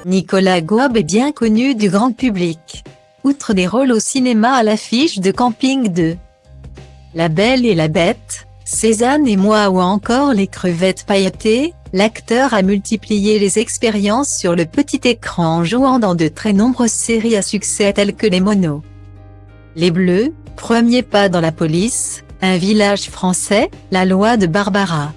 Nicolas Gob est bien connu du grand public. Outre des rôles au cinéma à l'affiche de Camping 2, La Belle et la Bête, Cézanne et moi ou encore Les Crevettes Pailletées, l'acteur a multiplié les expériences sur le petit écran en jouant dans de très nombreuses séries à succès telles que Les Monos, Les Bleus, Premier pas dans la police, Un village français, La loi de Barbara,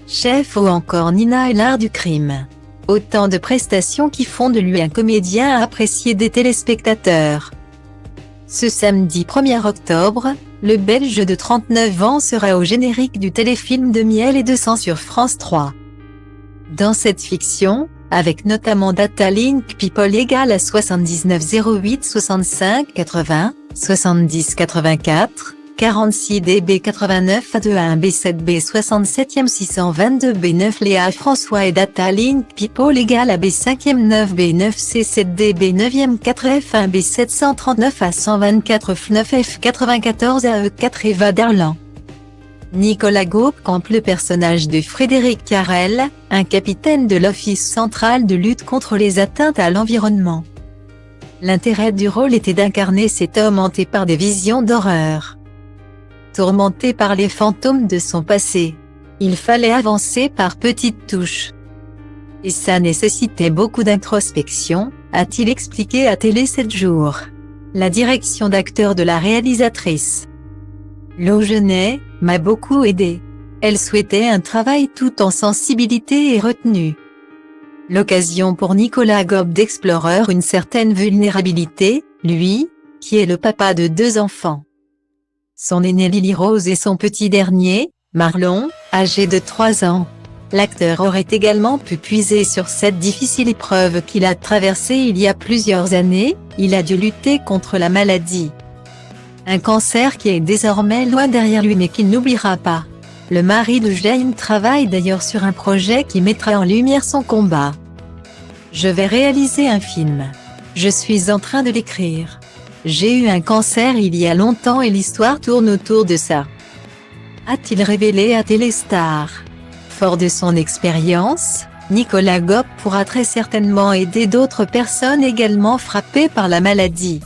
Chef ou encore Nina et l'art du crime. Autant de prestations qui font de lui un comédien apprécié des téléspectateurs. Ce samedi 1er octobre, le Belge de 39 ans sera au générique du téléfilm de Miel et de sang sur France 3. Dans cette fiction, avec notamment Data Link People égale à 79 08 65 80, 70 84, 46 DB 89 A21 B7 B 67e 622 B9 Léa François et Data Link People égale à B5e 9 B9 C7 DB 9e 4 F1 B 739 A 124 F9 F 94 AE4 Eva Darlan. Nicolas Gob campe le personnage de Frédéric Carrel, un capitaine de l'Office central de lutte contre les atteintes à l'environnement. L'intérêt du rôle était d'incarner cet homme hanté par des visions d'horreur. Tourmenté par les fantômes de son passé, il fallait avancer par petites touches. Et ça nécessitait beaucoup d'introspection, a-t-il expliqué à Télé 7 jours. La direction d'acteur de la réalisatrice, Lo Genet, m'a beaucoup aidé. Elle souhaitait un travail tout en sensibilité et retenue. L'occasion pour Nicolas Gob d'explorer une certaine vulnérabilité, lui, qui est le papa de 2 enfants. Son aînée Lily Rose et son petit dernier, Marlon, âgé de 3 ans. L'acteur aurait également pu puiser sur cette difficile épreuve qu'il a traversée il y a plusieurs années. Il a dû lutter contre la maladie. Un cancer qui est désormais loin derrière lui mais qu'il n'oubliera pas. Le mari de Jane travaille d'ailleurs sur un projet qui mettra en lumière son combat. Je vais réaliser un film. Je suis en train de l'écrire. J'ai eu un cancer il y a longtemps et l'histoire tourne autour de ça, a-t-il révélé à Téléstar. Fort de son expérience, Nicolas Gob pourra très certainement aider d'autres personnes également frappées par la maladie.